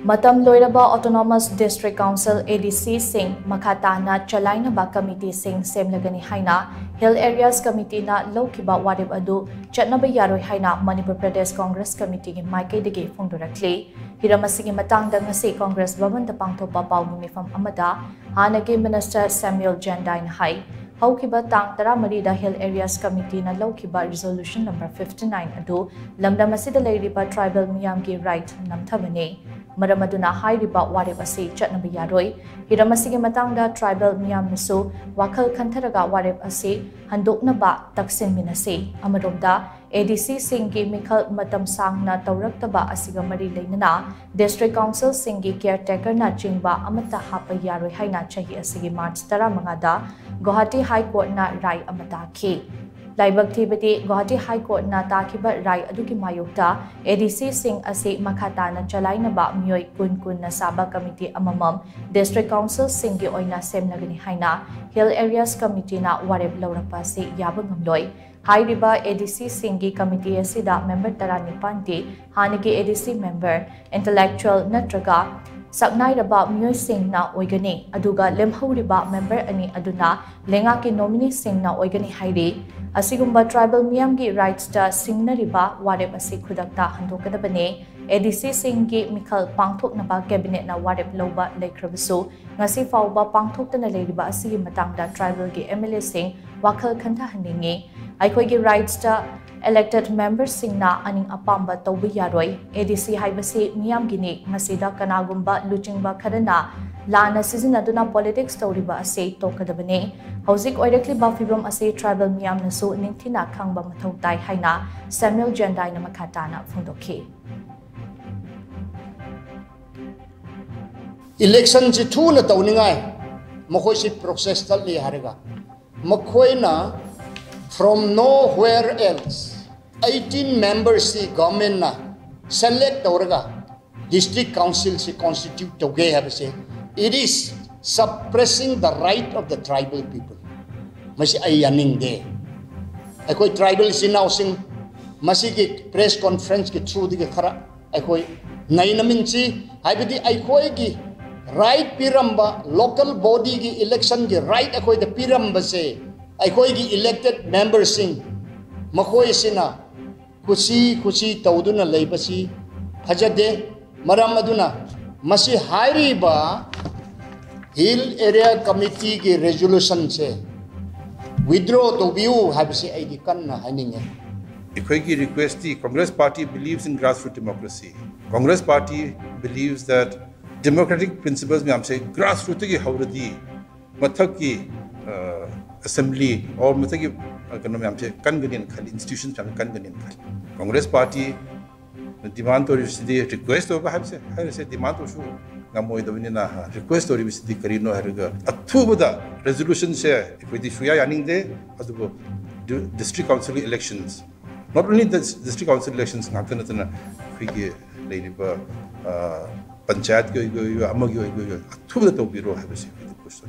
Matam loiraba Autonomous District Council ADC Sing Makha Tana Chalainaba Committee Sing Semlagani Haina Hill Areas Committee na Loukhiba Warep adu Chatnaba Yaroi Haina Manipur Pradesh Congress Committee gi maikei dagi phongdorakli hiramasigi matangda ngasi Congress Bhavan da pangthopa pawni mifam amada hanagi Minister Semlagani hai Loukhiba tang 13 da Hill Areas Committee na Loukhiba Resolution number 59 adu lamdam asida leiriba tribal miyam gi right namthabane Maramaduna Hairiba Warep asi Chatnaba Yaroi hiramasigi matangda tribal miyam nasu wakal khantaraga Warep asi handoknaba taksin minase amaromda ADC Singi Mikhal Matam Sangna Tauraktaba asiga mari leinana District Council Singi Caretaker na Jingba Amata Hapa Yaroi Haina chahi asigi March 15 da Guwahati High Court na Rai Amata ki Laibak Thibati Guwahati High Court na takiba Rai aduki mayukta ADC Sing asi Makha Tana Chalainaba miyoi kun na Saba Committee amamam District Council Singi oina Semlagani Haina Hill Areas Committee na Warep laurakpa si yabang ngamloi Hairiba ADC Singi Committee asida member 19 hanigi ADC member intellectual natraga Saknairaba miyoi sing na oigani aduga lemhauriba member ani aduna lenga ki nominee sing na oigani hairi asigumba tribal miyamgi rights ta singnariba Warep asi khudakta handokadabane ADC Singi Mikhal pangthoknaba cabinet na Warep loba leikhrabasu ngasi fawba pangthoktana leiriba asigi matangda tribal gi MLA sing wakhal khantha haningi Aikoigi rights ta elected members singna aning apamba tawbi yaroi ADC haibasi miyam gini ngasida kanagumba luchingba kharana lana sizinaduna politics tawriba ase tokadabane hauzik oirekli ba fibrom ase tribal miyam nasu ningthina khangba mathau tai haina Samuel Jandai na Makha Tana phongdokhi election ji thuna tawningai makhoi si process tal li harega makhoi na from nowhere else 18 members the government na select tawraga district council se constitute toge have say it is suppressing the right of the tribal people masi ayaning de akoi tribal sinau sing masi ki press conference ki through di khara akoi nainamin chi haibidi akoi ki right piramba local body ki election ki right akoi the piramba se akoi ki elected members sing makoi sina kusi tawduna leibasi hajade maram aduna masi hairiba Hill Area Committee ki resolution se withdraw to view habisi aidi kanna haninge akoi ki request the Congress party believes in grassroots democracy Congress party believes that democratic principles mein humse grassroots ki hauradi mathak ki assembly or mathaki economy amche kanganian khali institutions am kanganian khali Congress party demand to receive request over have say demand to show ngamoi dawini na request to receive karino harga athubuda resolution se if the shuya yaning de adu district council elections not only the district council elections ngakana khigi leiriba panchayat go amagi go athubuda to biro have say push